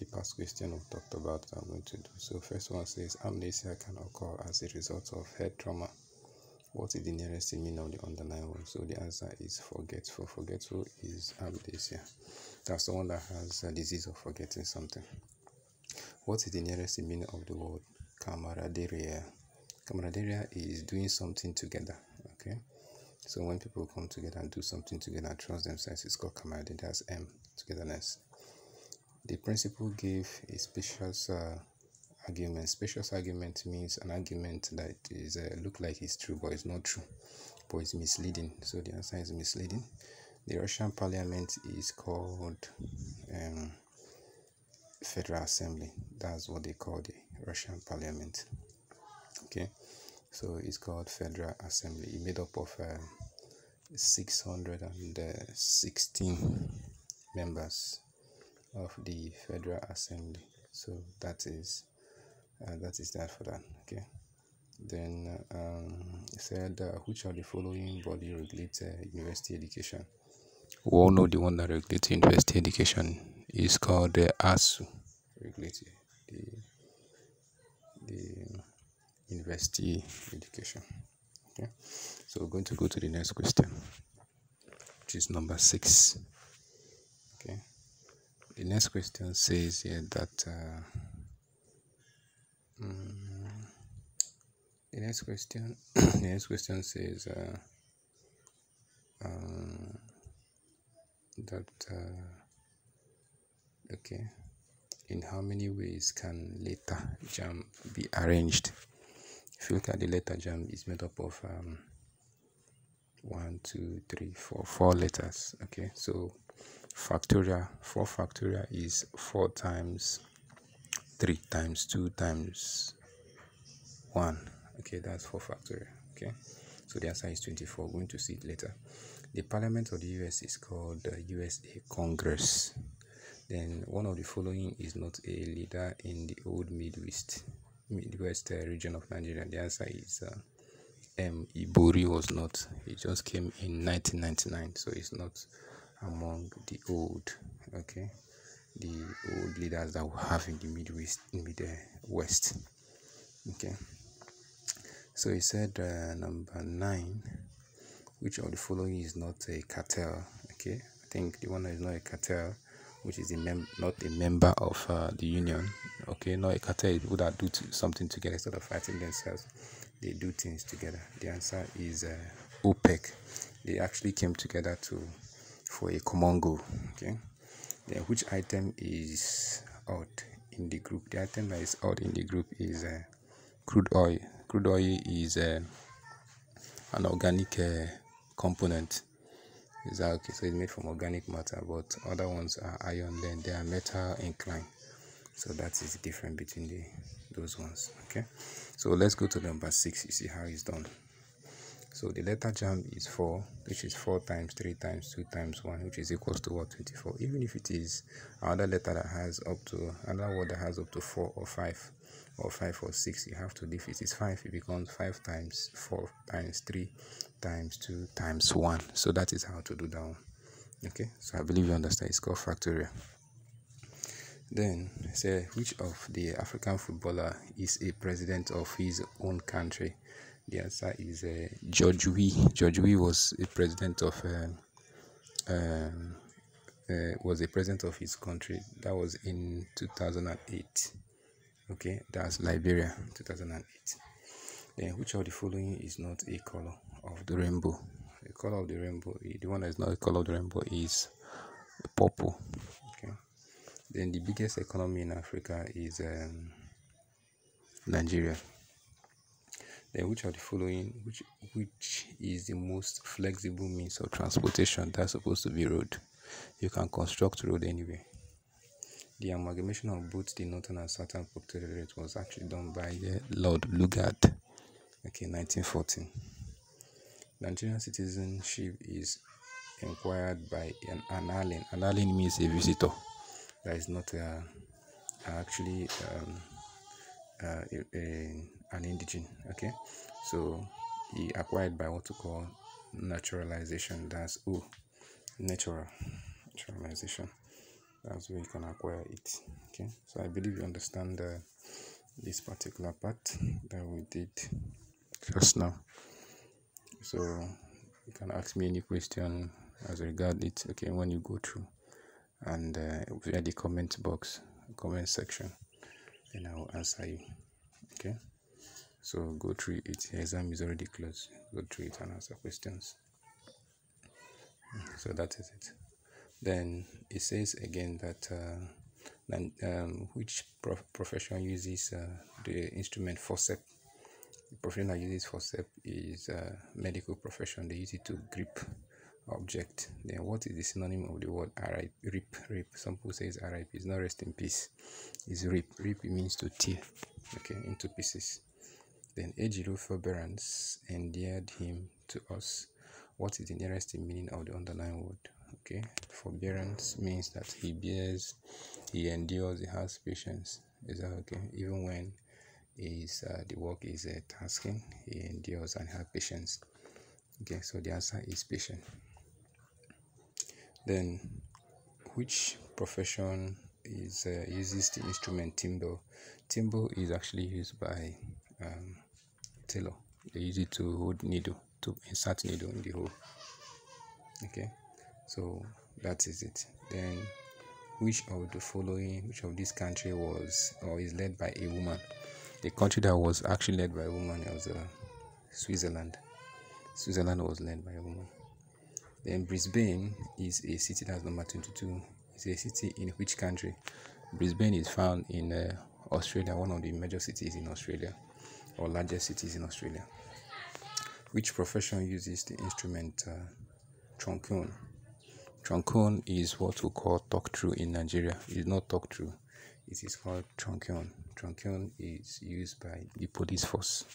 the past question we've talked about, I'm going to do. So first one says amnesia can occur as a result of head trauma. What is the nearest meaning of the underlying word? So the answer is forgetful. Forgetful is amnesia. That's someone that has a disease of forgetting something. What is the nearest meaning of the word camaraderie? Camaraderie is doing something together. Okay, so when people come together and do something together and trust themselves, it's called camaraderie. That's togetherness. The principal gave a specious argument. Specious argument means an argument that is look like it's true, but it's not true, but it's misleading. So the answer is misleading. The Russian parliament is called Federal Assembly. That's what they call the Russian parliament. Okay, so it's called Federal Assembly. It's made up of 616 members of the Federal Assembly. So that is that for that. Okay, then it said which of the following body regulates university education? We all know the one that regulates university education is called the ASU. Regulates the university education. Okay, so we're going to go to the next question, which is number 6. Okay, the next question says here that the next question says okay, in how many ways can letter jam be arranged? If you look at the letter jam, it's made up of 4 letters. Okay, so factorial, 4 factorial is 4 times 3 times 2 times 1. Okay, that's 4 factorial. Okay, so the answer is 24. We're going to see it later. The parliament of the US is called the USA Congress. Then one of the following is not a leader in the old Midwest region of Nigeria. The answer is Ibori was not. It just came in 1999, so it's not among the old. Okay, the old leaders that we have in the Midwest. Okay, so he said number 9. Which of the following is not a cartel? Okay, I think the one that is not a cartel, which is not a member of the union. Okay, not a cartel is people that do something together instead of fighting themselves. They do things together. The answer is OPEC. They actually came together for a common goal. Okay, then which item is odd in the group? The item that is odd in the group is crude oil. Crude oil is an organic component. Is that okay? So it's made from organic matter, but other ones are iron, then they are metal inclined. So that is the difference between those ones. Okay, so let's go to number 6. You see how it's done. So the letter jam is 4, which is 4 times 3 times 2 times 1, which is equals to what? 24. Even if it is another letter that has another word that has up to 4 or 5 or 5 or 6, you have to leave it. It's 5. It becomes 5 times 4 times 3 times 2 times 1. So that is how to do that one. Okay, so I believe you understand. It's called factorial. Then say which of the African footballer is a president of his own country? The answer is George Weah. George Weah was a president of his country. That was in 2008. Okay, that's Liberia, 2008. Then which of the following is not a color of the rainbow? The color of the rainbow, the one that is not a color of the rainbow is purple. Okay. Then the biggest economy in Africa is Nigeria. Then which of the following, which is the most flexible means of transportation? That's supposed to be road. You can construct road anywhere. The amalgamation of both the northern and southern protectorate was actually done by Lord Lugard. Okay, 1914. Nigerian citizenship is inquired by an alien. An alien means a visitor. That is not actually an indigene. Okay, so he acquired by what to call naturalization. That's naturalization. That's where you can acquire it. Okay, so I believe you understand this particular part that we did just now. So you can ask me any question as regard it, okay, when you go through, and via the comment box, comment section, then I will answer you. Okay, so go through it. The exam is already closed. Go through it and answer questions. So that is it. Then it says again that which profession uses the instrument forceps. The profession that uses forceps is medical profession. They use it to grip object. Then what is the synonym of the word RIP? Rip. Some people say it's RIP. It's not rest in peace. It's rip. Rip means to tear, okay, into pieces. Then Ejiro forbearance endeared him to us. What is the nearest meaning of the underlying word? Okay, forbearance means that he bears, he endures, he has patience. Is that okay? Even when the work is tasking, he endures and has patience. Okay, so the answer is patient. Then, which profession uses the instrument timbre? Timbre is actually used by tailor. They use it to hold needle, to insert needle in the hole. Okay, so that is it. Then, which of this country was or is led by a woman? The country that was actually led by a woman was Switzerland. Switzerland was led by a woman. Then Brisbane is a city, that's number 22. It's a city in which country? Brisbane is found in Australia, one of the major cities in Australia, or largest cities in Australia. Which profession uses the instrument trombone? Trombone is what we call talk through in Nigeria. It is not talk through. It is called trombone. Trombone is used by the police force.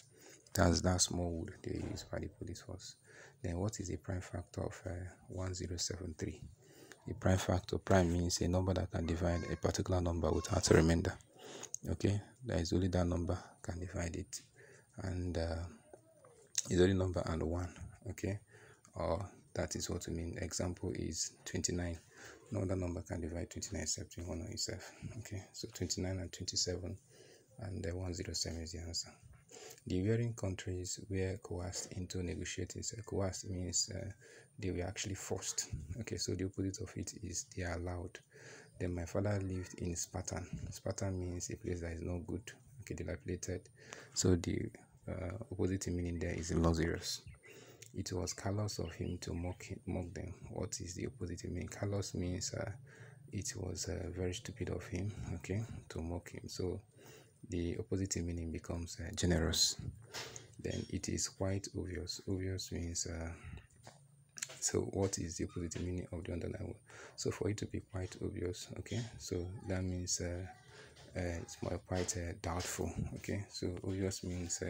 That's that small wood they use by the police force. Then what is the prime factor of 1073? The prime factor, prime means a number that can divide a particular number without a remainder. Okay, there is only that number can divide it, and it's only number and 1. Okay, or that is what we mean. Example is 29. No other number can divide 29 except 1 on itself. Okay, so 29 and 27, and 107 is the answer. The varying countries were coerced into negotiating. So coerced means they were actually forced. Okay, so the opposite of it is they are allowed. Then my father lived in Spartan. Spartan means a place that is not good. Okay, dilapidated. So the opposite meaning there is luxurious. It was callous of him to mock them. What is the opposite meaning? Callous means it was very stupid of him, okay, to mock him. So the opposite meaning becomes generous. Then it is quite obvious. Obvious means so what is the opposite meaning of the underlying word? So for it to be quite obvious, okay, so that means it's more quite doubtful. Okay, so obvious means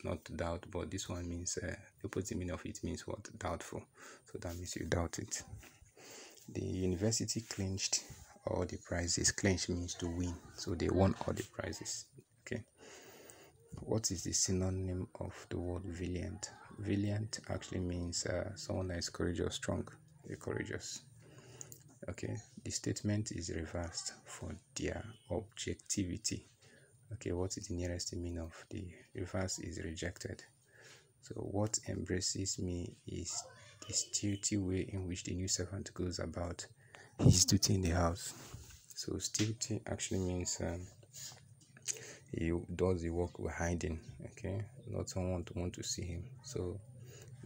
not doubt, but this one means the opposite meaning of it means what? Doubtful. So that means you doubt it. The university clinched all the prizes. Clinch means to win, so they won all the prizes. Okay, what is the synonym of the word valiant? Valiant actually means someone that is courageous, strong, courageous. Okay, the statement is reversed for their objectivity. Okay, what is the nearest meaning of the reverse? Is rejected. So what embraces me is the stealthy way in which the new servant goes about his duty in the house. So stealthy actually means he does the work by hiding. Okay, not someone to want to see him. So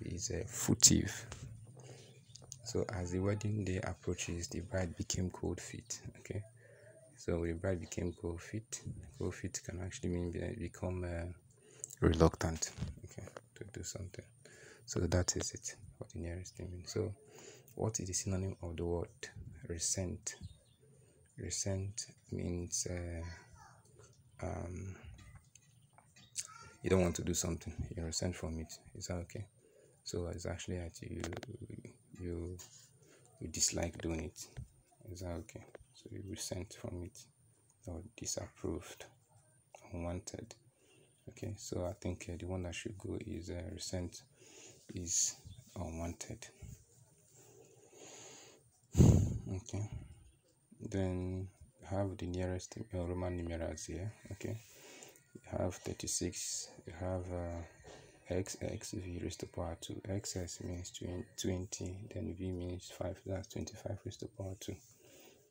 he's a furtive. So as the wedding day approaches, the bride became cold feet. Okay, so the bride became cold feet. Cold feet can actually mean become reluctant, okay, to do something. So that is it. What the nearest thing means. So what is the synonym of the word resent? Resent means you don't want to do something, you resent from it. Is that okay? So it's actually that you dislike doing it. Is that okay? So you resent from it, or disapproved, unwanted. Okay, so I think the one that should go is resent is unwanted. Okay, then have the nearest Roman numerals here. Okay, you have 36, you have xx v raised to power 2. Xs means 20, then v means 5, that's 25 raised to power 2.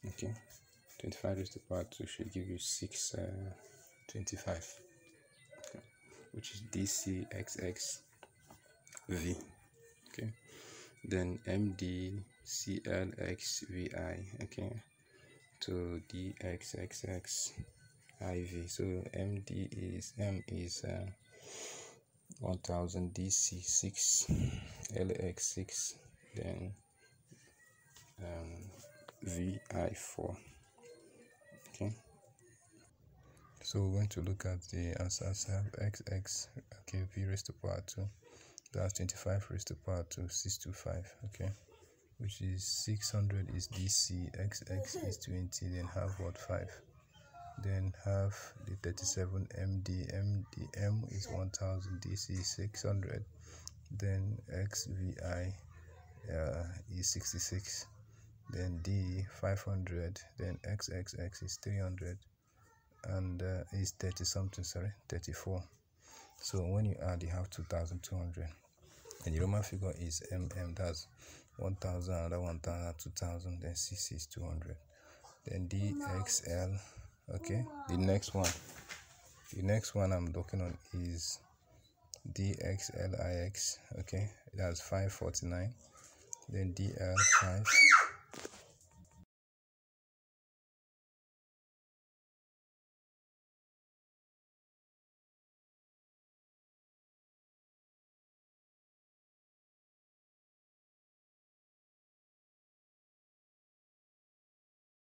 Okay, 25 raised to power 2 should give you 625, okay, which is dcxx v. Okay, then mdclxvi, okay, to dxxx iv. So m is 1000, dc 6, lx 6, then vi 4. Okay, so we're going to look at the answers. Have xx, okay, v raised to power 2, that's 25 raised to power 2, 625, okay, which is 600 is dc, xx is 20, then have what, 5. Then have the 37 md, m is 1000, dc is 600, then xvi is 66, then d 500, then xxx is 300, and is 30 something, sorry, 34. So when you add, you have 2200, and the Roman figure is that's 1000, another 1000, 2000, then 6 is 200, then dxl. Okay, the next one I'm looking on is dxlix. Okay, that's 549, then dl 5,